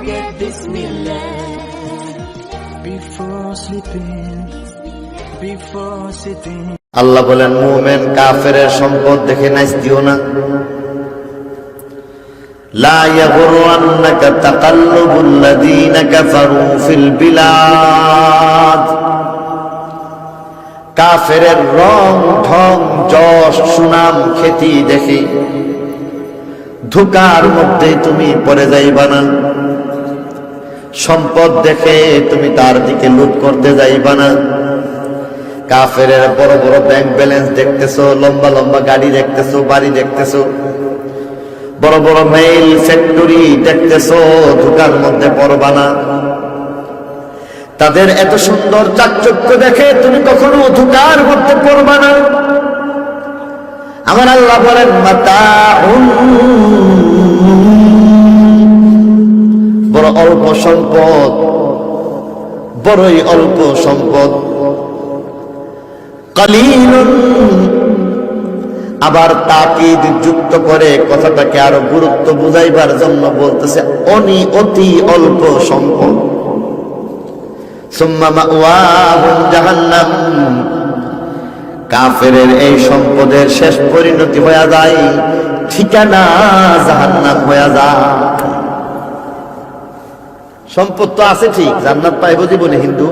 get Bismillah before sleeping, before sitting. আল্লাহ বলেন মুমিন কাফেরের সম্পদ দেখে নাচ দিও না। লা ইয়াগুররান্নাকা তাকাল্লুবুল লাযীনা কাফারু ফিল বিলাদ। কাফেরের রং ঢং যশ সুনাম খ্যাতি দেখে ধোঁকার মধ্যে তুমি পড়ে যাইবা না। সম্পদ দেখে তুমি তার দিকে লুট করতে যাইবা না। কাফেরের বড় বড় ব্যাংক ব্যালেন্স দেখতেছো, লম্বা লম্বা গাড়ি দেখতেছো, বাড়ি দেখতেছো, বড় বড় মেইল ফ্যাক্টরি দেখতেছো, ধোঁকার মধ্যে পড়বা না। তাদের এত সুন্দর চাকচক্য দেখে তুমি কখনো ধোঁকার মধ্যে পড়বা না। আমার আল্লাহ বলেন মাতাউন, বড় অল্প সম্পদ, বড়ই অল্প সম্পদ। কালিলুন, আবার তাকিদ যুক্ত করে কথাটাকে আরো গুরুত্ব বুঝাইবার জন্য বলতেছে অতি অল্প সম্পদ। সুম্মা মাওয়াহুম জাহান্নাম, কাফেরের এই সম্পদের শেষ পরিণতি হয়ে যায়, ঠিকানা জাহান্নাম হয়ে যায়। সম্পদ তো আছে ঠিক, জান্নাত পাইব জীবনে। হিন্দু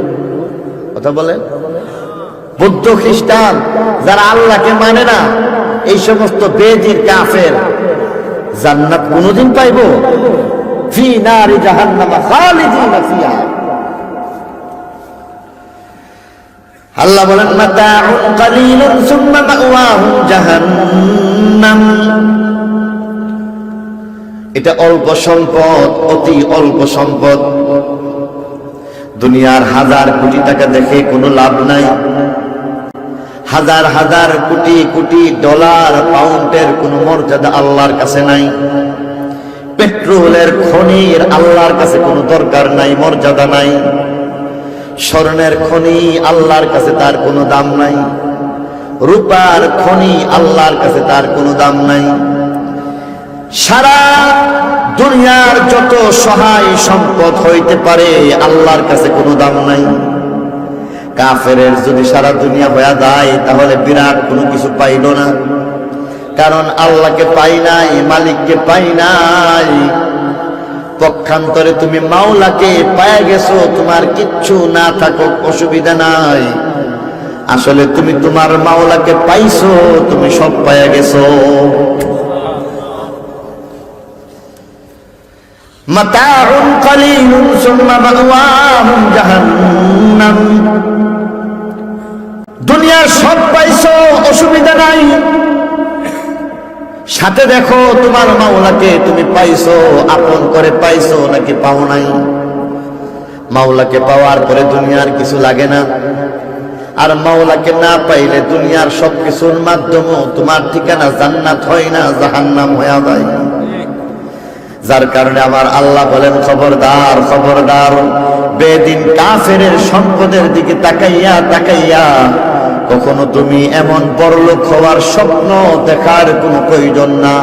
কথা বলেন, বৌদ্ধ খ্রিস্টান যারা আল্লাহকে মানে না, এই সমস্ত বেদির কাফের জান্নাত কোনদিন পাইব? ফি নারি জাহান্নাম খালিদিনা ফিহা। আল্লাহ বলেন মাতাউন কালিলুন সুম্মা মাওয়াহুম জাহান্নাম। এটা অল্প সম্পদ, অতি অল্প সম্পদ। দুনিয়ার হাজার কোটি টাকা দেখে কোনো লাভ নাই। হাজার হাজার কোটি কোটি ডলার পাউন্ডের কোনো মর্যাদা আল্লাহর কাছে নাই। পেট্রোলের খনির আল্লাহর কাছে কোনো দরকার নাই, মর্যাদা নাই। স্বর্ণের খনি আল্লাহর কাছে তার কোনো দাম নাই। রূপার খনি আল্লাহর কাছে তার কোনো দাম নাই। সারা দুনিয়ার যত সহায় সম্পদ হইতে পারে আল্লাহর কাছে কোনো দাম নাই। কাফেরের যদি সারা দুনিয়া হয়ে যায় তাহলে বিরাট কোনো কিছু পাইল না, কারণ আল্লাহকে পাই নাই, মালিককে পাই নাই। পক্ষান্তরে তুমি মাওলাকে পায়া গেছো, তোমার কিচ্ছু না থাকুক অসুবিধা নাই। আসলে তুমি তোমার মাওলাকে পাইছো, তুমি সব পায়া গেছো। মাতাউন কালিলুন সুম্মা মাওয়াহুম জাহান্নাম। দুনিয়ার সব পাইছো, অসুবিধা নাই। সাথে দেখো তোমার মাওলাকে তুমি পাইছো, আপন করে পাইছো নাকি পাও নাই। মাওলাকে পাওয়ার পরে দুনিয়ার কিছু লাগে না, আর মাওলাকে না পাইলে দুনিয়ার সবকিছুর মাধ্যমে তোমার ঠিকানা জান্নাত হয় না, জাহান্নাম হয়ে যায়। যার কারণে আমার আল্লাহ বলেন খবরদার খবরদার, বেদিন কাফেরের সম্পদের দিকে তাকাইয়া তাকাইয়া কখনো তুমি এমন বড়লোক হওয়ার স্বপ্ন দেখার কোনো প্রয়োজন না।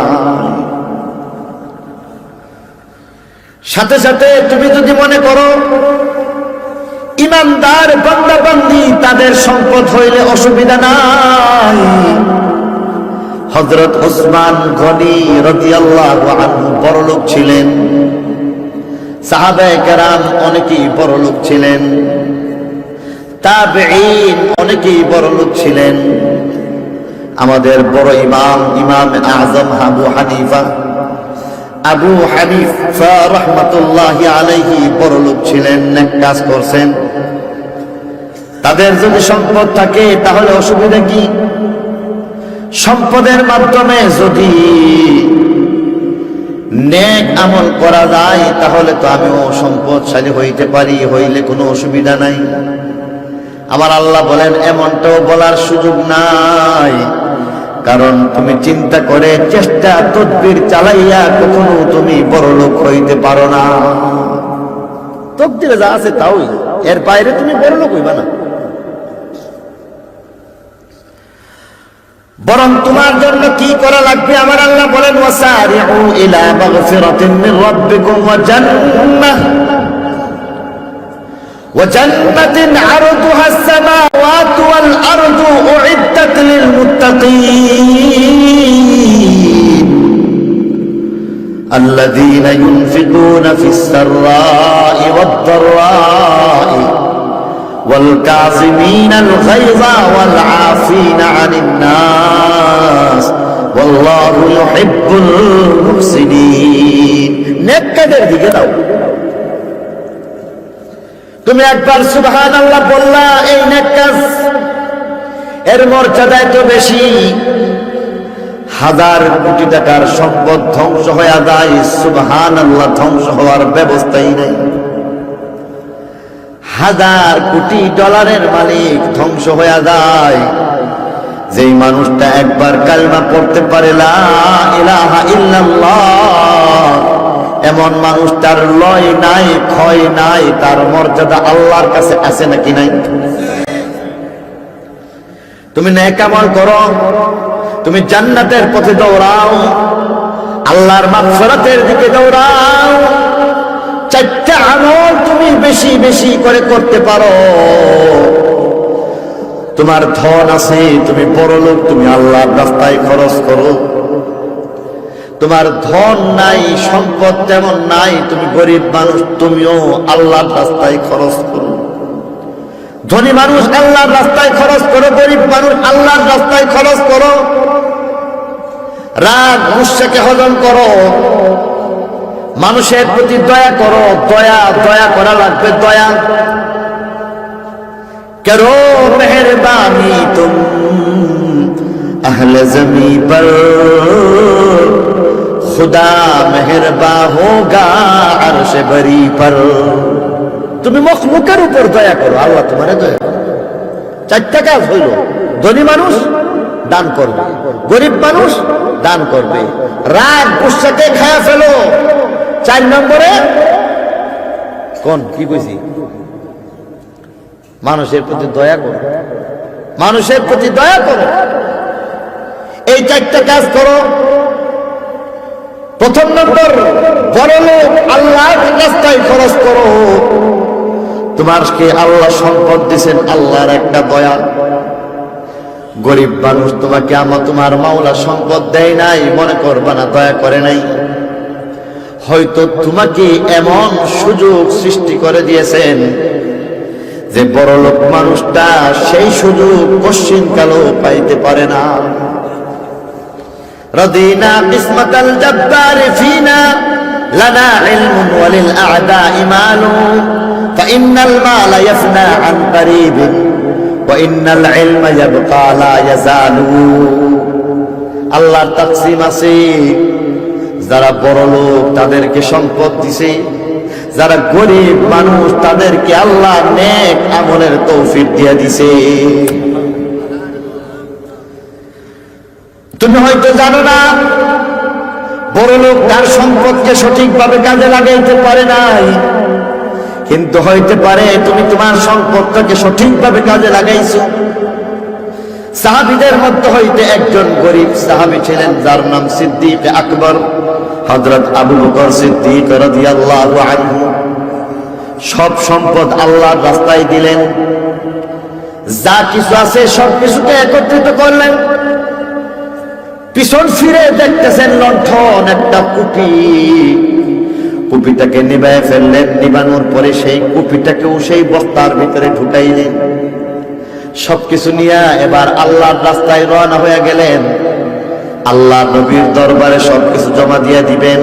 সাথে সাথে তুমি যদি মনে করো ইমানদার বান্দা বান্দি তাদের সম্পদ হইলে অসুবিধা নাই। হযরত উসমান গনি রাদিয়াল্লাহু আনহু বড়লোক ছিলেন, সাহাবায়ে কেরাম অনেকেই বড়লোক ছিলেন, তাবেঈন অনেকেই বড়লোক ছিলেন। আমাদের বড় ইমাম আযম আবু হানিফা রাহমাতুল্লাহি আলাইহি বড়লোক ছিলেন, নেক কাজ করছেন। তাদের যদি সম্পদ থাকে তাহলে অসুবিধা কি? সম্পদের মাধ্যমে যদি নেক আমল করা যায় তাহলে তো আমিও সম্পদশালী হইতে পারি, হইলে কোনো অসুবিধা নাই। আমার আল্লাহ বলেন এমনটাও বলার সুযোগ নাই, কারণ তুমি চিন্তা করে চেষ্টা তদবির চালাইয়া কখনো তুমি বড়লোক হইতে পারো না। তকদিরে যা আছে তাই, এর বাইরে তুমি বড়লোক হইবা না। বরং তোমার জন্য কি করা লাগবে আমার আল্লাহ বলেন ওয়াসারিউ ইলা মাগফিরাতিন মির রাব্বিকুম ওয়া জান্নাতিন আরদুহা আস-সামাওয়াতু ওয়াল আরদু উইদ্দাত লিল মুত্তাকিন আল্লাযীনা ইউনফিকুনা ফিস সাররা'i ওয়াদ দাররা'i والكاظمين الغيظ والعافين عن الناس والله يحب المحسنين নেককারদের দিকে দাও তুমি একবার সুবহানাল্লাহ বললা এই নেক কাজ এর মর্যাদা এত বেশি হাজার কোটি টাকার সম্পদ ধ্বংস হয়ে যায় সুবহানাল্লাহ ধ্বংস হওয়ার ব্যবস্থাই নাই হাজার কোটি ডলারের মালিক ধ্বংস হয়ে যায় যেই মানুষটা একবার কালিমা পড়তে পারে লা ইলাহা ইল্লাল্লাহ এমন মানুষটার লয় নাই ক্ষয় নাই তার মর্যাদা আল্লাহর কাছে আছে নাকি নাই তুমি নেক আমল করো তুমি জান্নাতের পথে দৌড়াও আল্লাহর মাগফিরাতের দিকে দৌড়াও চারটা আমল তুমি বেশি বেশি করে করতে পারো তোমার ধন আছে তুমি বড় লোক তুমি আল্লাহর রাস্তায় খরচ করো তোমার ধন নাই সম্পদ তেমন নাই তুমি গরিব মানুষ তুমিও আল্লাহর রাস্তায় খরচ করো ধনী মানুষ আল্লাহর রাস্তায় খরচ করো গরিব মানুষ আল্লাহর রাস্তায় খরচ করো রাগ গুসাকে হজম করো মানুষের প্রতি দয়া করো দয়া দয়া করা লাগবে দয়া করো মেহরবানি তুম আহলে জমি পর খুদা মেহরবা হোগা আরশে বরি পর তুমি মখলুকের উপর দয়া করো আল্লাহ তোমারে দয়া করো চারটা কাজ হইল ধনী মানুষ দান করবে গরিব মানুষ দান করবে রাগ গুসাকে খায়া ফেলো 4 নম্বরে কোন কি কইছি মানুষের প্রতি দয়া করো মানুষের প্রতি দয়া করো এই চারটা কাজ করো প্রথম নম্বর বড় লোক আল্লাহর রাস্তায় খরচ করো তোমারকে আল্লাহ সম্পদ দিয়েছেন আল্লাহর একটা দয়া গরিব মানুষ তোমাকে তোমার মাওলা সম্পদ দেয় নাই মনে করবা না দয়া করে নাই হয়তো তোমাকে এমন সুযোগ সৃষ্টি করে দিয়েছেন যে বড় লোক মানুষটা সেই সুযোগ কশ্চিনকালও পাইতে পারে না রাদিনা কিসমাতাল জাব্বার ফিনা লানা ইলমুন ওয়ালিল আ'দা'i মালু ফাইন্নাল মালা ইয়াফনা আন কারীবিন ওয়া ইন্নাল ইলমা ইয়াবকা লা ইয়াজালু আল্লাহর তাকসীম আছে যারা বড় লোক তাদেরকে সম্পদ দিছে যারা গরিব মানুষ তাদেরকে আল্লাহ নেক আমলের তৌফিক দিয়ে দিছে তুমি হয়তো জানো না বড় লোক তার সম্পদকে সঠিকভাবে কাজে লাগাইতে পারে নাই কিন্তু হইতে পারে তুমি তোমার সম্পদটাকে সঠিকভাবে কাজে লাগাইছো সাহাবীদের মধ্যে হইতে একজন গরিব সাহাবী ছিলেন যার নাম সিদ্দিক আকবর হযরত আবু বকর সিদ্দিক রাদিয়াল্লাহু আনহু সব সম্পদ আল্লাহর রাস্তায় দিলেন যা কিছু আছে সব কিছুকে একত্রিত করলেন পিছন ফিরে দেখতেছেন লণ্ঠন একটা কুপিটাকে নিভায়ে ফেললেন নিভানোর পরে সেই কুপিটাকেও সেই বস্তার ভিতরে ঢুকাইলেন সবকিছু নিয়ে এবার আল্লাহর রাস্তায় রওনা হয়ে গেলেন আল্লাহ নবীর দরবারে সবকিছু জমা দিয়ে দিবেন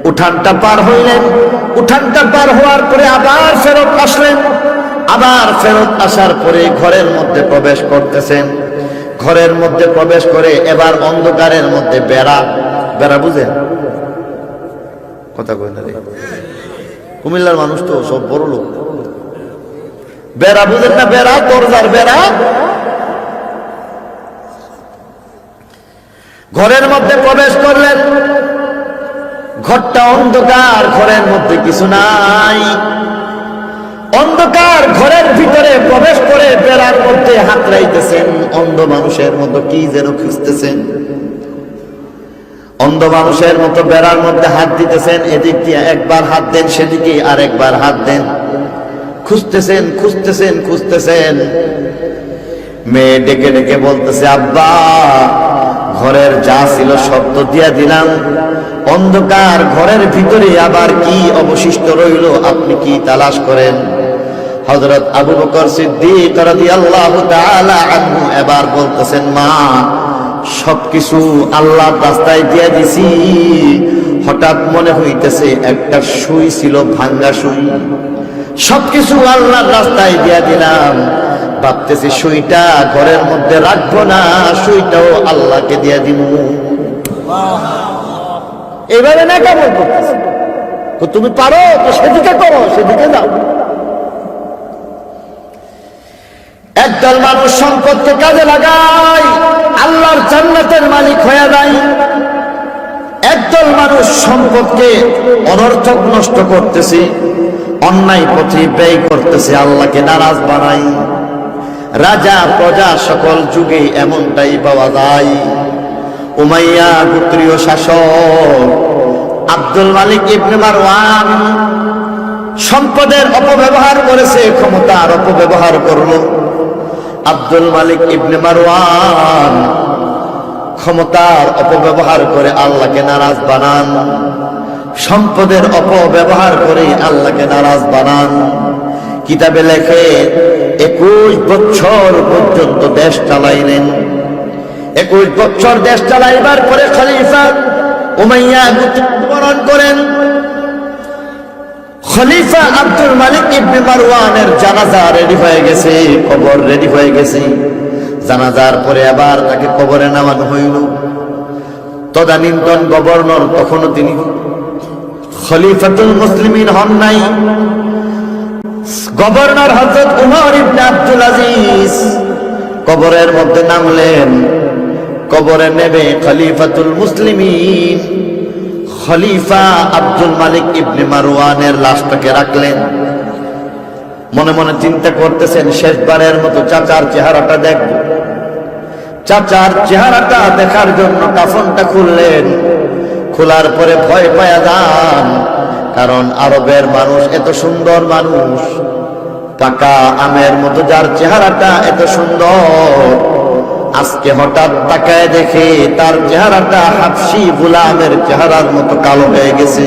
উঠানটা পার হইলেন উঠানটা পার হওয়ার পরে আবার ফেরত আসলেন আবার ফেরত আসার পরে ঘরের মধ্যে প্রবেশ করতেছেন ঘরের মধ্যে প্রবেশ করে এবার অন্ধকারের মধ্যে বেড়া বুঝেন কথা কই না রে কুমিল্লার মানুষ তো সব বড় লোক বেড়া বুঝেন না বেড়া দরজার বেড়া ঘরের মধ্যে প্রবেশ করলেন ঘরটা অন্ধকার ঘরের মধ্যে কিছু নাই অন্ধকার ঘরের ভিতরে প্রবেশ করে বেড়ার মধ্যে হাত রাইতেছেন, অন্ধ মানুষের মতো কি যেন খুঁজতেছেন, অন্ধ মানুষের মতো বেড়ার মধ্যে হাত দিতেছেন, এদিক দিয়ে একবার হাত দেন, সেদিকে আর একবার হাত দেন, খুঁজতেছেন খুঁজতেছেন খুঁজতেছেন। মেয়ে ডেকে ডেকে বলতেছে, আব্বা ঘরের যা ছিল সব তো দিয়া দিলাম, অন্ধকার ঘরের ভিতরে আবার কি অবশিষ্ট রইল, আপনি কি তালাশ করেন? হযরত আবু বকর সিদ্দিক রাদিয়াল্লাহু তাআলা আনহু এবার বলতেছেন, মা সবকিছু আল্লাহর রাস্তায় দিয়ে দিছি, হঠাৎ মনে হইতেছে একটা সুই ছিল, ভাঙ্গা সুই, সবকিছু আল্লাহর রাস্তায় দিয়ে দিলাম, ভাবতেছি সুইটা ঘরের মধ্যে রাখবো না, সুইটাও আল্লাহকে দিয়ে দিব। এবারে না কেমন করতেছে, তুমি পারো তো সেদিকে করো, সেদিকে যাও। একদল মানুষ সম্পদকে কাজে লাগায় আল্লাহর জান্নাতের মালিক হয়ে যায়, একদল মানুষ সম্পদকে অনর্থক নষ্ট করতেছে, অন্যায় পথে ব্যয় করতেছে, আল্লাহকে নারাজ বানাই। রাজা প্রজা সকল যুগে এমনটাই পাওয়া যায়। উমাইয়া গোত্রীয় শাসক আব্দুল মালিক ইবনে মারওয়ান সম্পদের অপব্যবহার করেছে, ক্ষমতার অপব্যবহার করলো। আব্দুল মালিক ইবনে মারওয়ান ক্ষমতার অপব্যবহার করে আল্লাহকে নারাজ বানান, সম্পদের অপব্যবহার করে আল্লাহকে নারাজ বানান। কিতাবে লেখে 21 বছর পর্যন্ত দেশ চালাইলেন। 21 বছর দেশ চালাইবার পরে খলিফা উমাইয়া মৃত্যুবরণ করেন। খলিফা আব্দুল মালিক ইবনে মারওয়ানের জানাজা রেডি হয়ে গেছে, কবর রেডি হয়ে গেছে। জানাজার পরে আবার তাকে কবরে নামানো হইল। তদানীন্তন গভর্নর, তখনও তিনি খলিফাতুল মুসলিমিন হন নাই, গভর্নর হযরত উমর ইবনে আব্দুল আজিজ কবরের মধ্যে নামলেন। কবরে নেমে খলিফাতুল মুসলিমিন খলিফা আব্দুল মালিক ইবনে মারওয়ানের লাশটাকে রাখলেন। মনে মনে চিন্তা করতেছেন, শেষবারের মতো চাচার চেহারাটা দেখব। চাচার চেহারাটা দেখার জন্য কাফনটা খুললেন। খোলার পরে ভয় পায়া যান, কারণ আরবের মানুষ এত সুন্দর মানুষ, পাকা আমের মতো যার চেহারাটা এত সুন্দর, আজকে হঠাৎ তাকায় দেখে তার চেহারাটা হাবশি গোলামের চেহারার মতো কালো হয়ে গেছে।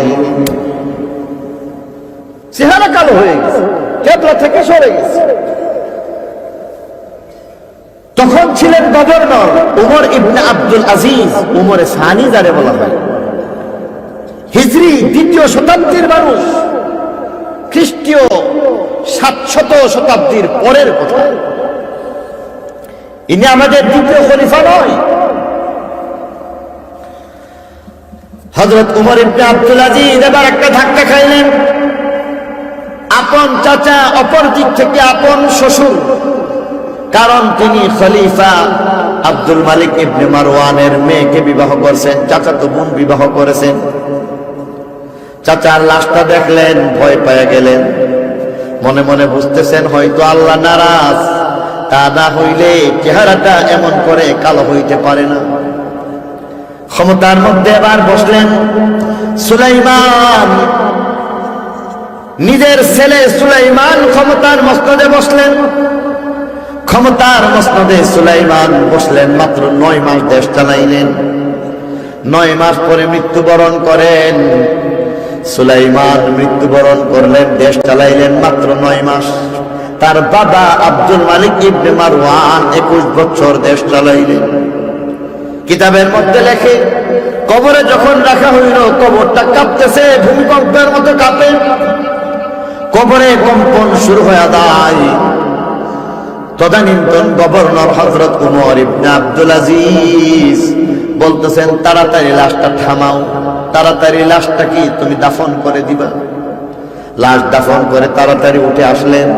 চেহারা কালো হয়ে গেছে, কেবলা থেকে সরে গেছে। তখন ছিলেন গভর্নর উমর ইবনে আব্দুল আজিজ, উমরে সানি যারে বলা হয়, হিজরি 2য় শতাব্দীর মানুষ, খ্রিস্টীয় 700 শতাব্দীর পরের কথা। ইনি আমাদের 2য় খলিফা নয়। হযরত উমর ইবনে আব্দুল আজিজ এবার একটা ধাক্কা খাইলেন। আপন চাচা, অপর দিক থেকে আপন শ্বশুর, কারণ তিনি খলিফা আব্দুল মালিক ইবনে মারওয়ানের মেয়েকে বিবাহ করেছেন, চাচাতো বোন বিবাহ করেছেন। চাচার লাশটা দেখলেন, ভয় পেয়ে গেলেন। মনে মনে বুঝতেছেন হয়তো আল্লাহ নারাজ, তা না হইলে চেহারাটা এমন করে কালো হইতে পারে না। ক্ষমতার মধ্যে এবার বসলেন সুলাইমান, নিজের ছেলে সুলাইমান ক্ষমতার মসনদে বসলেন। ক্ষমতার মসনদে সুলাইমান বসলেন, মাত্র 9 মাস দেশ চালাইলেন। 9 মাস পরে মৃত্যুবরণ করেন। সুলাইমান মৃত্যুবরণ করলেন, দেশ চালাইলেন মাত্র 9 মাস। তার বাবা আব্দুল মালিক ইবনে মারওয়ান 21 বছর দেশ চালাইলেন। কিতাবের মধ্যে লেখে, কবরে যখন রাখা হইল, কবরটা কাঁপতেছে, ভূমিকম্পের মতো কাঁপে। কবরে কম্পন শুরু হয়ে যায়। তদানীন্তন গভর্নর হযরত উমর ইবনে আব্দুল আজিজ বলতেছেন, তাড়াতাড়ি লাশটা থামাও, তাড়াতাড়ি লাশটা কি তুমি দাফন করে দিবা। লাশ দাফন করে তাড়াতাড়ি উঠে আসলেন।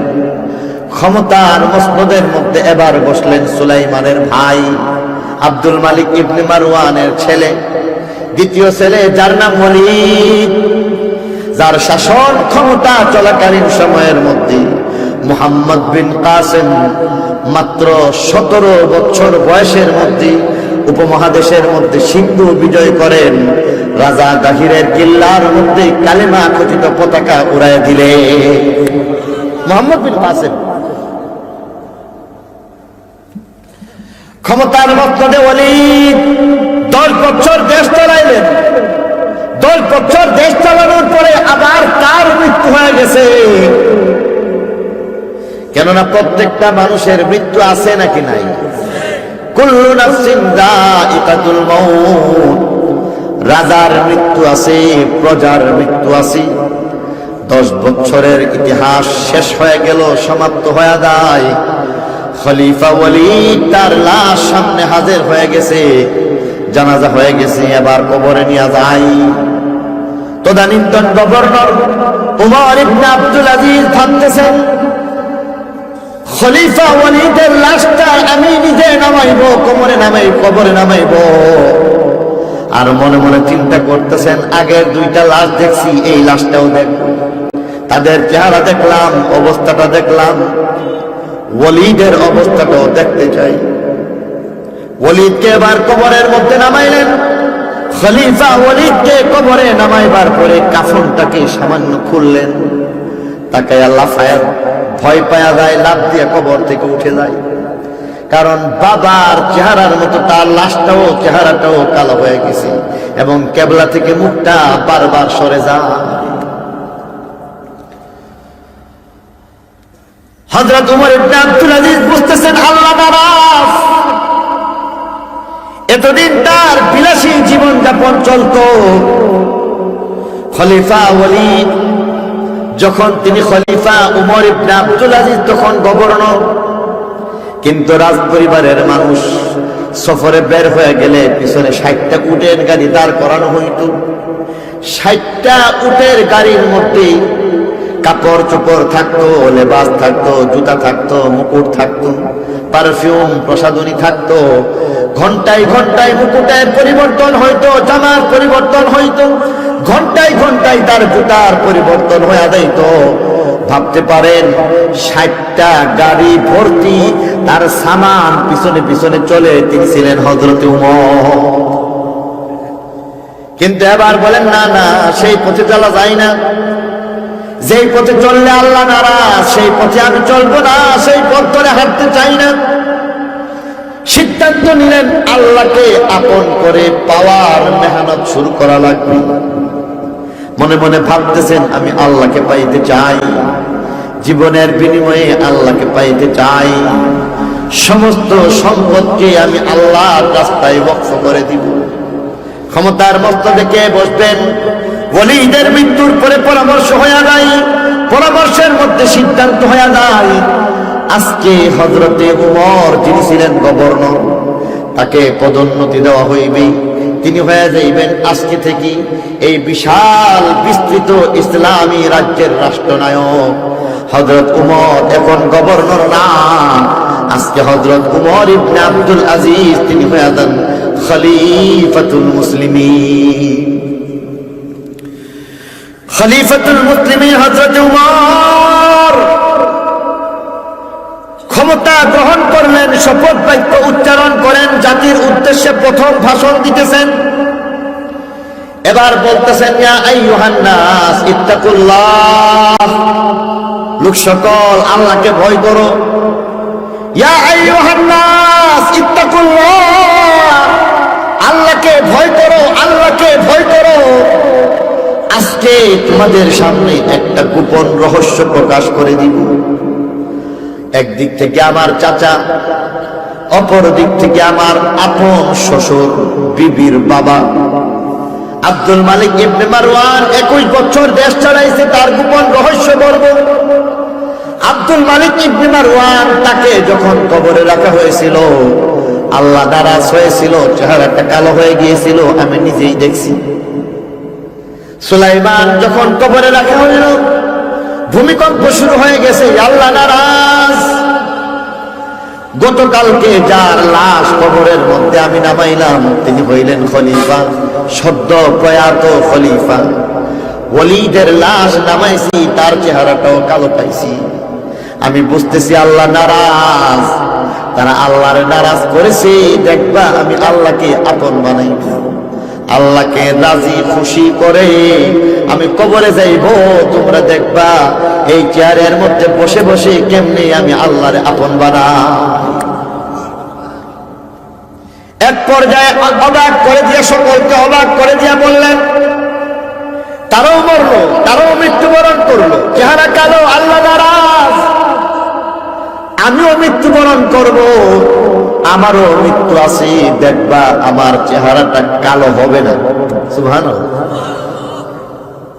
ক্ষমতার মসনদের মধ্যে এবার বসলেন সুলাইমানের ভাই আব্দুল মালিক ইবনে মারওয়ানের ছেলে, 2য় ছেলে, যার নাম ওলীদ, যার শাসন ক্ষমতা চলাকালীন সময়ের মধ্যে মুহাম্মদ বিন কাসেম মাত্র 17 বছর বয়সের মধ্যে উপমহাদেশের মধ্যে সিন্ধু বিজয় করেন, রাজা দাহিরের কিল্লার মধ্যে কালেমা খচিত পতাকা উড়াইয়া দিলে। মুহাম্মদ বিন কাসেম ক্ষমতার মস্তদে ওয়ালিদ 10 বছর দেশ চালাইলেন। 10 বছর দেশ চালানোর পরে আবার তার মৃত্যু হয়ে গেছে। কেননা প্রত্যেকটা মানুষের মৃত্যু আছে নাকি নাই? কুল্লু নাফসিন যায়িকাতুল মাউত। রাজার মৃত্যু আছে, প্রজার মৃত্যু আছে। 10 বছরের ইতিহাস শেষ হয়ে গেল, সমাপ্ত হয়ে যায়। খলিফা ওয়ালিদ তার লাশ সামনে হাজির হয়ে গেছে, জানাজা হয়ে গেছে, এবার কবরে নিয়ে যায়। তদানীন্তন গভর্নর উমর ইবনে আব্দুল আজিজ ভাবতেছেন, খলিফা ওয়ালিদের লাশটা আমি নিজে নামাইব, কবরে নামাইব। আর মনে মনে চিন্তা করতেছেন, আগের 2টা লাশ দেখছি, এই লাশটাও দেখব। তাদের চেহারা দেখলাম, অবস্থাটা দেখলাম, ওয়ালিদের অবস্থাটাও দেখতে চাই। ওয়ালিদকে এবার কবরের মধ্যে নামাইলেন। খলিফা ওয়ালিদকে কবরে নামাইবার পরে কাফনটাকে সামান্য খুললেন। তাকে আল্লাহ ভয় পায়া যায়, লাফ দিয়ে কবর থেকে উঠে যায়। কারণ বাবার চেহারার মতো তার লাশটাও, চেহারাটাও কালো হয়ে গেছে এবং কেবলা থেকে মুখটা বারবার সরে যায়। হযরত উমর ইবনে আব্দুল আজিজ বুঝতেছেন আল্লাহ নারাজ। এতদিন তার বিলাসী জীবন যাপন চলত। খলিফা ওয়ালিদ যখন তিনি খলিফা, উমর ইবনে আব্দুল আজিজ তখন গভর্নর। কিন্তু রাজ পরিবারের মানুষ সফরে বের হয়ে গেলে পিছনে 60টা উটের গাড়ি দাঁড় করানো হইত। 60টা উটের গাড়ির মধ্যে কাপড় চোপড় থাকতো, লেবাস থাকতো, জুতা থাকতো, মুকুট থাকতো, পারফিউম, প্রসাধনী থাকতো। ঘন্টায় ঘন্টায় মুকুটের পরিবর্তন হইতো, জামার পরিবর্তন হইতো, ঘন্টায় ঘন্টায় তার জুতার পরিবর্তন হয়ে যাইত। ভাবতে পারেন 60টা গাড়ি ভর্তি তার সামান পিছনে পিছনে চলে তিনি ছিলেন হযরত উমর। কিন্তু এবার বলেন না না, সেই পথে চলা যায় না। যেই পথে চললে আল্লাহ নারাজ, সেই পথে আমি চলবো না, সেই পথ ধরে হাঁটতে চাই না। সিদ্ধান্ত নিলেন আল্লাহকে আপন করে পাওয়ার মেহনত শুরু করা লাগবে। মনে মনে ভাবতেছেন, আমি আল্লাহকে পাইতে চাই, জীবনের বিনিময়ে আল্লাহকে পাইতে চাই, সমস্ত সম্পদকে আমি আল্লাহর রাস্তায় ওয়াকফ করে দিব। ক্ষমতার মস্তদে কে বসবেন? ওয়ালিদের মৃত্যুর পরে পরামর্শ হয়ে যায়, পরামর্শের মধ্যে সিদ্ধান্ত হয়ে যায় আজকে হযরতে উমর যিনি ছিলেন গভর্নর, তাকে পদোন্নতি দেওয়া হইবে। তিনি হয়ে যাইবেন আজকে থেকে এই বিশাল বিস্তৃত ইসলামী রাজ্যের রাষ্ট্রনায়ক। হযরত উমর এখন গভর্নর না, আজকে হযরত উমর ইবনে আব্দুল আজিজ তিনি হয়ে যান খলিফাতুল মুসলিমিন। খলিফাতুল মুসলিমিন হযরত উমর ক্ষমতা গ্রহণ করলেন, শপথ বাক্য উচ্চারণ করেন, জাতির উদ্দেশ্যে প্রথম ভাষণ দিতেছেন। এবার বলতেছেন, ইয়া আইয়ুহান নাস ইত্তাকুল্লাহ, লোক সকল আল্লাহকে ভয় করো। ইয়া আইয়ুহান নাস ইত্তাকুল্লাহ, আল্লাহকে ভয় করো, আল্লাহকে ভয় করো। আজকে তোমাদের সামনে একটা গোপন রহস্য প্রকাশ করে দিব। একদিক থেকে আমার চাচা, অপর দিক থেকে আমার আপন শ্বশুর বিবির বাবা আব্দুল মালিক ইবনে মারওয়ান 21 বছর দেশ চালাইছে, তার গোপন রহস্য বলবো। আব্দুল মালিক ইবনে মারওয়ান তাকে যখন কবরে রাখা হয়েছিল, আল্লাহ নারাজ হয়েছিল, চেহারাটা কালো হয়ে গিয়েছিল, আমি নিজেই দেখছি। সুলাইমান যখন কবরে রাখা হইল, ভূমিকম্প শুরু হয়ে গেছে, আল্লাহ নারাজ। গতকালকে যার লাশ কবরের মধ্যে আমি নামাইলাম, তিনি হইলেন খলিফা, সদ্য প্রয়াত খলিফা। ওয়ালিদের লাশ নামাইছি, তার চেহারাটাও কালো পাইছি। আমি বুঝতেছি আল্লাহ নারাজ, তারা আল্লাহর নারাজ করেছে, দেখবা আমি আল্লাহকে আপন বানাইব, আল্লাহকে রাজি খুশি করে আমি কবরে যাইব, তোমরা দেখবা এই চেয়ারের মধ্যে বসে বসে কেমনে আমি আল্লাহর আপন বানাই। এক পর্যায়ে অবাক করে দিয়ে, সকলকে অবাক করে দিয়ে বললেন, তারাও মরলো, তারাও মৃত্যুবরণ করলো, চেহারা কালো, আল্লাহ নারাজ, আমিও মৃত্যুবরণ করব, আমারও মৃত্যু আছে, দেখবা আমার চেহারাটা কালো হবে না। সুবহানাল্লাহ,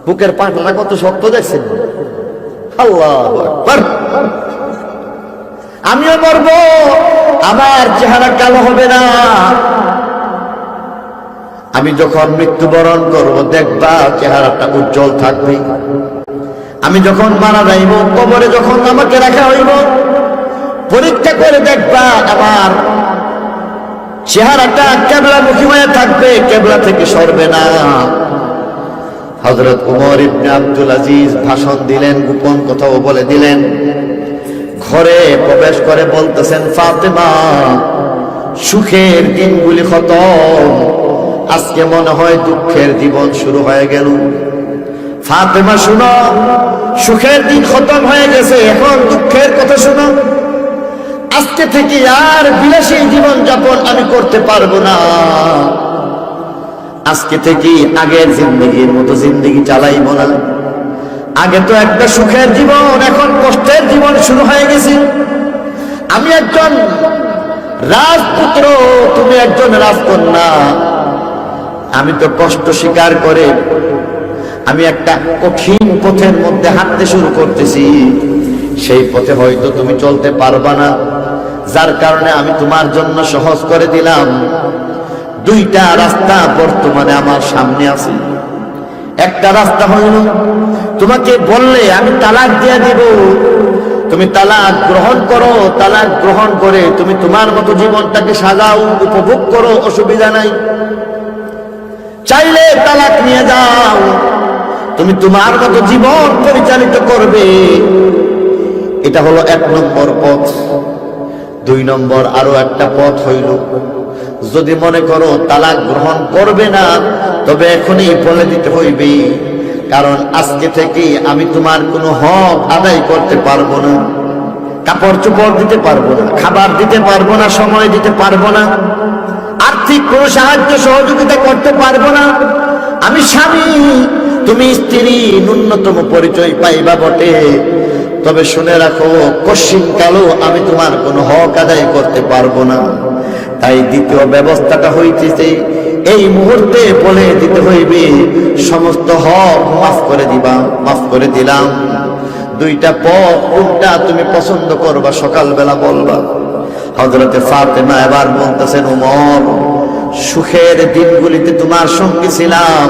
বুকের পাটটা কত শক্ত দেখছেন, আল্লাহু আকবার। আমিও মরব, আমার চেহারা কালো হবে না, আমি যখন মৃত্যুবরণ করব দেখবা চেহারাটা উজ্জ্বল থাকবে। আমি যখন মারা যাইব, কবরে যখন আমাকে রাখা হইব, পরীক্ষা করে দেখবা আমার চেহারাটা কিবলামুখী হয়ে থাকবে, কিবলা থেকে সরবে না। হযরত ওমর ইবনে আব্দুল আজিজ ভাষণ দিলেন, গোপন কথাও বলে দিলেন। ঘরে প্রবেশ করে বলতেছেন, ফাতেমা, সুখের দিনগুলি খতম, আজকে মনে হয় দুঃখের জীবন শুরু হয়ে গেল। ফাতেমা শুনো, সুখের দিন খতম হয়ে গেছে, এখন দুঃখের কথা শুনো। আজকে থেকে আর বিলাসী জীবন যাপন আমি করতে পারবো না, আজকে থেকে আগের জিন্দগির মতো জিন্দগি চালাইব না। আগে তো একটা সুখের জীবন, এখন কষ্টের জীবন শুরু হয়ে গেছে। আমি একজন রাজপুত্র, তুমি একজন রাজকন্যা, আমি তো কষ্ট স্বীকার করে আমি একটা কঠিন পথের মধ্যে হাঁটতে শুরু করতেছি, সেই পথে হয়তো তুমি চলতে পারবা না, যার কারণে আমি তোমার জন্য সহজ করে দিলাম। দুইটা রাস্তা বর্তমানে আমার সামনে আছে। একটা রাস্তা হইল, তোমাকে বললে আমি তালাক দিয়ে দেব, তুমি তালাক গ্রহণ করো, তালাক গ্রহণ করে তুমি তোমার মতো জীবনটাকে সাজাও, উপভোগ করো, অসুবিধা নাই। চাইলে তালাক নিয়ে যাও, তুমি তোমার মতো জীবন পরিচালিত করবে। এটা হলো 1 নম্বর পথ। 2 নম্বর আরো একটা পথ হইল, যদি মনে করো তালাক গ্রহণ করবে না, তবে এখনই বলে দিতে হইবে, কারণ আজকে থেকে আমি তোমার কোনো হক আদায় করতে পারবো না, কাপড় চোপড় দিতে পারবো না, খাবার দিতে পারবো না, সময় দিতে পারবো না, আর্থিক কোনো সাহায্য সহযোগিতা করতে পারবো না। আমি স্বামী, তুমি স্ত্রী, ন্যূনতম পরিচয় পাইবা বটে, তবে শুনে রাখো, কশিন কালো আমি তোমার কোনো হক আদায় করতে পারবো না। তাই দ্বিতীয় ব্যবস্থাটা হইতেছে, এই মুহূর্তে বলে দিতে হইবে, সমস্ত হক মাফ করে দিবা, মাফ করে দিলাম। 2টা পথ, কোনটা তুমি পছন্দ করবা সকালবেলা বলবা। হযরতে ফাতেমা এবার বলতেছেন, ওমর, সুখের দিনগুলিতে তোমার সঙ্গে ছিলাম,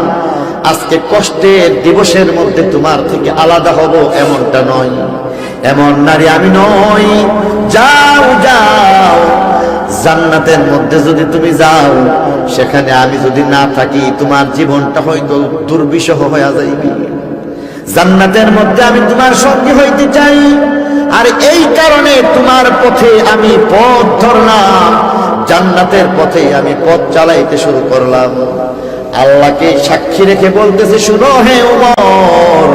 আজকে কষ্টের দিবসের মধ্যে তোমার থেকে আলাদা হব এমনটা নয়, এমন নারী আমি নই। যাও যাও, জান্নাতের মধ্যে যদি তুমি যাও, সেখানে আমি যদি না থাকি, তোমার জীবনটা হয়তো দুর্বিষহ হয়ে যাইবে। জান্নাতের মধ্যে আমি তোমার সঙ্গী হইতে চাই, আর এই কারণে তোমার পথে আমি পথ ধরলাম, জান্নাতের পথে আমি পথ চালাইতে শুরু করলাম। আল্লাহকে সাক্ষী রেখে বলতেছে, শুনো হে ওমর,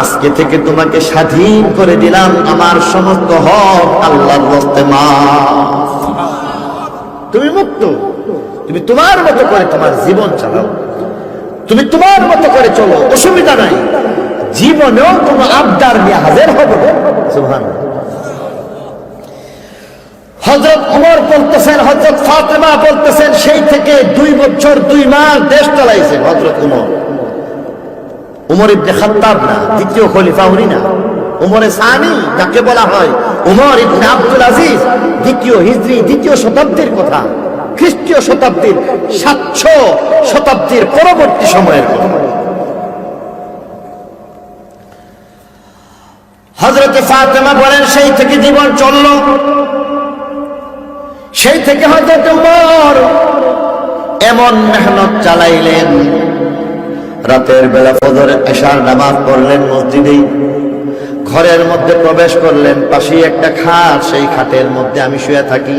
আজকে থেকে তোমাকে স্বাধীন করে দিলাম, আমার সমস্ত হক আল্লাহর হস্তে মাফ, তুমি মুক্ত, তুমি তোমার মতো করে তোমার জীবন চালাও, তুমি তোমার মতো করে চলো, অসুবিধা নাই, জীবনেও কোনো আবদার নিয়ে হাজির হবে না। সুবহানাল্লাহ। হযরত ওমর বলতেছেন, হযরত ফাতেমা বলতেছেন, সেই থেকে 2 বছর 2 মাস দেশ চালাইছেন হযরত ওমর। ওমর ইবনে খাত্তাব না, দ্বিতীয় খলিফা উনি না, ওমরে সানি যাকে বলা হয়, ওমর ইবনে আব্দুল আজিজ, দ্বিতীয় শতাব্দীর কথা, খ্রিস্টীয় শতাব্দীর 700 শতাব্দীর পরবর্তী সময়ের কথা। হযরতে ফাতেমা বলেন, সেই থেকে জীবন চলল, সেই থেকে হযরত ওমর এমন মেহনত চালাইলেন, রাতের বেলা ফজর এশার নামাজ পড়লেন মসজিদে, ঘরের মধ্যে প্রবেশ করলেন, পাশেই একটা খাট, সেই খাটের মধ্যে আমি শুয়ে থাকি,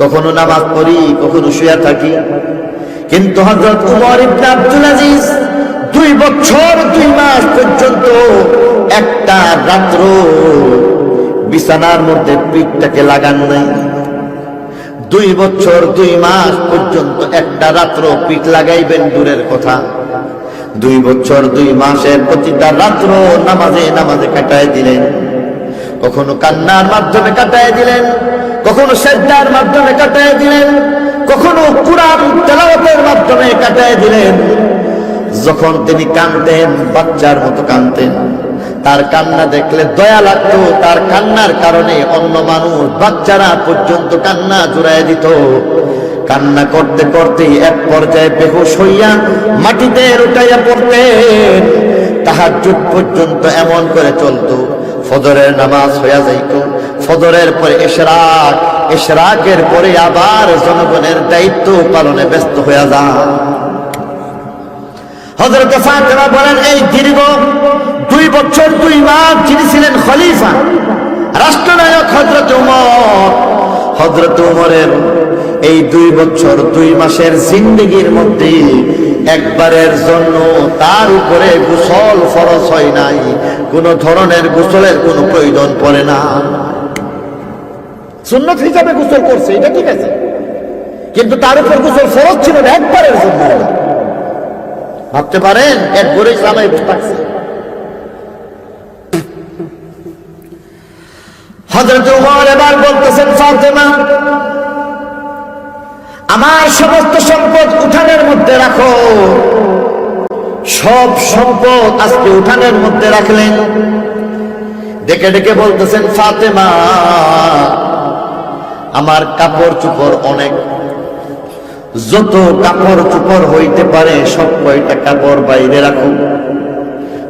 কখনো নামাজ পড়ি, কখনো শুয়ে থাকি। কিন্তু হযরত উমর ইবনে আব্দুল আজিজ 2 বছর 2 মাস পর্যন্ত একটা রাত্র বিছানার মধ্যে পিঠটাকে লাগান নাই। 2 বছর 2 মাস পর্যন্ত একটা রাত্র পিঠ লাগাইবেন দূরের কথা, 2 বছর 2 মাসের প্রতিটা রাত্র নামাজে কাটায় দিলেন। কখনো কান্নার মাধ্যমে কাটায় দিলেন, কখনো সিজদার মাধ্যমে কাটায় দিলেন, কখনো কুরআন তেলাওয়াতের মাধ্যমে কাটায় দিলেন। যখন তিনি কাঁদতেন, বাচ্চার মতো কাঁদতেন। তার কান্না দেখলে দয়া লাগতো, তার কান্নার কারণে অন্য মানুষ, বাচ্চারা পর্যন্ত কান্না জুড়ায় দিত। কান্না করতে করতে এক পর্যায়ে বেহুশ হইয়া মাটিতে লুটাইয়া পড়তেন। তাহাজ্জুদ পর্যন্ত এমন করে চলতো। ফজরের নামাজ হইয়া যাইত, ফজরের পরে ইশরাক, ইশরাকের পরে আবার জনগণের দায়িত্ব পালনে ব্যস্ত হইয়া যায়। হযরত ফাতেমা বলেন, এই দীর্ঘ 2 বছর 2 মাস যিনি ছিলেন খলিফা, রাষ্ট্রনায়ক হযরত উমরের এই 2 বছর 2 মাসের জিন্দেগির মধ্যে একবারের জন্য তার উপরে গোসল ফরজ হয় নাই, কোন ধরনের গোসলের কোনো প্রয়োজন পড়ে না। সুন্নত হিসাবে গোসল করছে, এটা ঠিক আছে, কিন্তু তার উপর গোসল ফরজ ছিল না, একবারের জন্য। ভাবতে পারেন, এক গরে ইসলামাই থাকছে। হযরত উমর এবার বলতেছেন, ফাতেমা, আমার সমস্ত সম্পদ উঠানের মধ্যে রাখো। সব সম্পদ আজকে উঠানের মধ্যে রাখলেন। ডেকে ডেকে বলতেছেন, ফাতেমা, আমার কাপড় চোপড় অনেক, যত কাপড় চোপড় হইতে পারে সব কয়টা কাপড় বাইরে রাখো।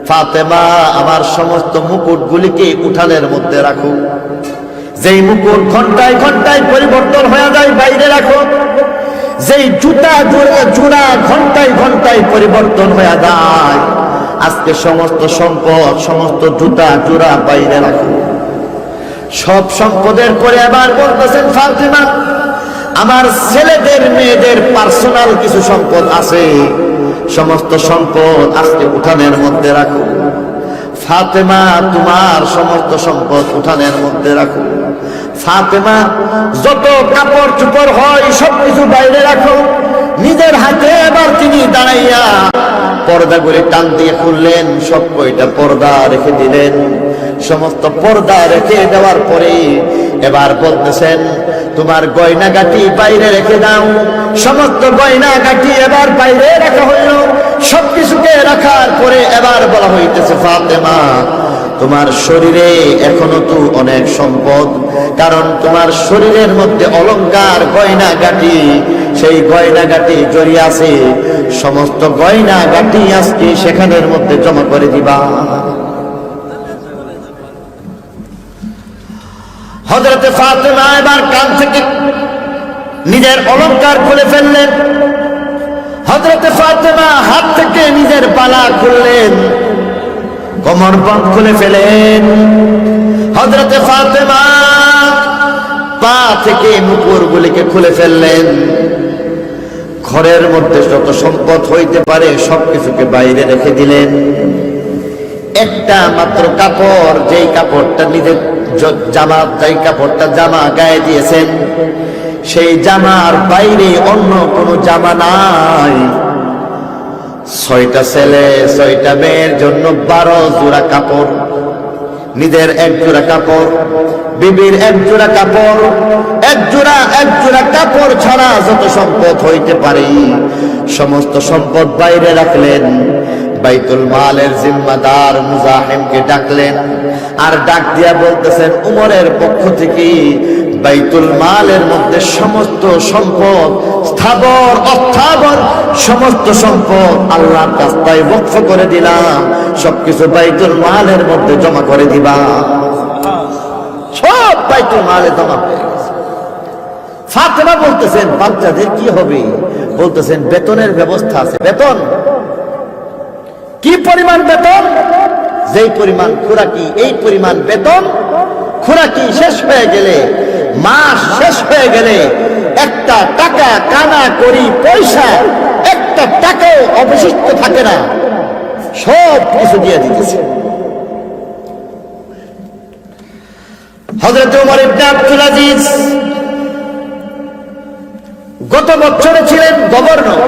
ফাতেমা, আমার সমস্ত মুকুটগুলিকে উঠানের মধ্যে রাখো। যেই মুকুট ঘন্টায় ঘন্টায় পরিবর্তন হয়ে যায় বাইরে রাখো। যেই জুতা জোড়া ঘন্টায় ঘন্টায় পরিবর্তন হয়ে যায়, আজকে সমস্ত সম্পদ, সমস্ত জুতা জোড়া বাইরে রাখো। সব সম্পদের পরে আবার বলতেছেন, ফাতেমা, আমার ছেলেদের মেয়েদের পার্সোনাল কিছু সম্পদ আছে, সমস্ত সম্পদ আজকে উঠানের মধ্যে রাখো। ফাতেমা, তোমার সমস্ত সম্পদ উঠানের মধ্যে রাখো। ফাতেমা, যত কাপড় চোপড় হয় সবকিছু বাইরে রাখো। নিজের হাতে এবার তিনি দাঁড়াইয়া পর্দা করে টান দিয়ে খুললেন, সব কয়টা পর্দা রেখে দিলেন। সমস্ত পর্দা রেখে দেওয়ার পরে এবার বলতেছেন, তোমার গয়নাগাটি বাইরে রেখে দাও। সমস্ত গয়নাগাটি এবার বাইরে রাখা হইল। সবকিছুকে রাখার পরে এবার বলা হইতেছে, ফাতেমা, তোমার শরীরে এখনো তো অনেক সম্পদ, কারণ তোমার শরীরের মধ্যে অলংকার গয়নাগাটি, সেই গয়নাগাটি জড়িয়ে আছে। সমস্ত গয়নাগাটি আজকে সেখানের মধ্যে জমা করে দিবা। হযরতে ফাতেমা এবার কান থেকে নিজের অলংকার খুলে ফেললেন। হযরতে ফাতেমা হাত থেকে নিজের বালা খুললেন, কোমরবন্ধ খুলে ফেলেন। হযরতে ফাতেমা পা থেকে মুকুটগুলিকে খুলে ফেললেন। ঘরের মধ্যে যত সম্পদ হইতে পারে সবকিছুকে বাইরে রেখে দিলেন। একটা মাত্র কাপড়, যেই কাপড়টা নিজের জামা, যেই কাপড়টা জামা গায়ে দিয়েছেন, সেই জামার বাইরে অন্য কোনো জামা নাই। 6টা ছেলে 6টা মেয়ের জন্য 12 জোড়া কাপড়, নিজের 1 জোড়া কাপড়, বিবির 1 জোড়া কাপড়, এক জোড়া কাপড় ছাড়া যত সম্পদ হইতে পারে সমস্ত সম্পদ বাইরে রাখলেন। বাইতুল মালের জিম্মাদার মুজাহিমকে ডাকলেন, আর ডাক দিয়া বলতেছেন, উমরের পক্ষ থেকে বাইতুল মালের মধ্যে সমস্ত সম্পদ, স্থাবর অস্থাবর সমস্ত সম্পদ আল্লাহর রাস্তায় ওয়াকফ করে দিলাম, সবকিছু বাইতুল মালের মধ্যে জমা করে দিবা। সব বাইতুল মালে জমা হয়ে গেছে। ফাতেমা বলতেছেন, বাচ্চাদের কি হবে? বলতেছেন, বেতনের ব্যবস্থা আছে। বেতন কি পরিমাণ বেতন? যেই পরিমাণ খোরাকি, এই পরিমাণ বেতন, খোরাকি শেষ হয়ে গেলে, মাস শেষ হয়ে গেলে একটা টাকা কানা করি পয়সা, একটা টাকাও অবশিষ্ট থাকে না, সব কিছু দিয়ে দিতেছে। হযরত ওমর ইবনে আব্দুল আজিজ গত বছরে ছিলেন গভর্নর,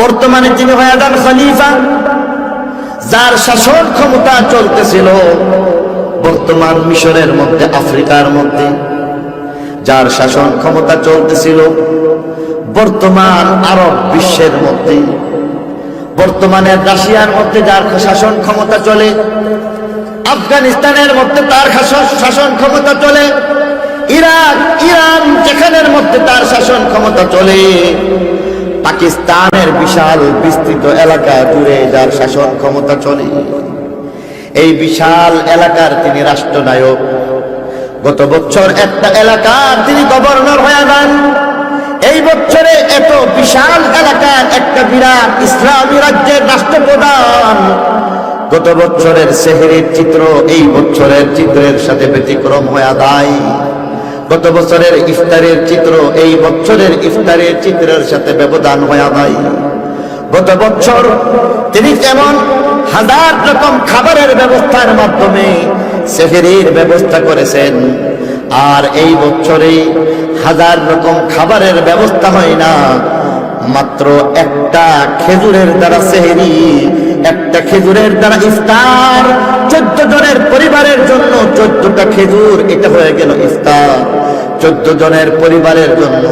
বর্তমানে যিনি হয়ে যান খলিফা, যার শাসন ক্ষমতা চলতেছিল বর্তমান মিশরের মধ্যে, আফ্রিকার মধ্যে, যার শাসন ক্ষমতা চলতেছিল বর্তমান আরব বিশ্বের মধ্যে, বর্তমানে রাশিয়ার মধ্যে যার শাসন ক্ষমতা চলে, আফগানিস্তানের মধ্যে তার শাসন ক্ষমতা চলে, ইরাক, ইরান যেখানের মধ্যে তার শাসন ক্ষমতা চলে, পাকিস্তানের বিশাল বিস্তৃত এলাকা জুড়ে যার শাসন ক্ষমতা চলে, এই বিশাল এলাকার তিনি রাষ্ট্রনায়ক। গত বছর একটা এলাকার তিনি গভর্নর হয়ে যান। এই বছরে এত বিশাল এলাকার একটা বিরাট ইসলামী রাজ্যের রাষ্ট্রপ্রধান। গত বছরের সেহরির চিত্র এই বছরের চিত্রের সাথে ব্যতিক্রম হয়ে যায়। গত বছরের ইফতারের চিত্র এই বছরের ইফতারের চিত্রের সাথে ব্যবধান হয়ে যায়। গত বছর তিনি যেমন হাজার রকম খাবারের ব্যবস্থার মাধ্যমে সেহরির ব্যবস্থা করেছেন, আর এই বছরে হাজার রকম খাবারের ব্যবস্থা হয় না, মাত্র একটা খেজুরের দ্বারা সেহরি, একটা খেজুরের দ্বারা ইফতার। 14 জনের পরিবারের জন্য 14টা খেজুর, এটা হয়ে গেল ইফতার। 14 জনের পরিবারের জন্য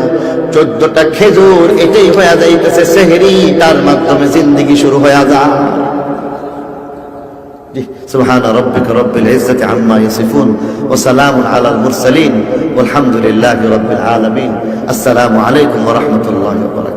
14টা খেজুর, এটাই হয়ে যাইতেছে সেহরি, তার মাধ্যমে জিন্দেগি শুরু হয়ে যায়। سبحان ربك رب العزة عما يصفون وسلام على المرسلين والحمد لله رب العالمين. السلام عليكم ورحمة الله وبركاته.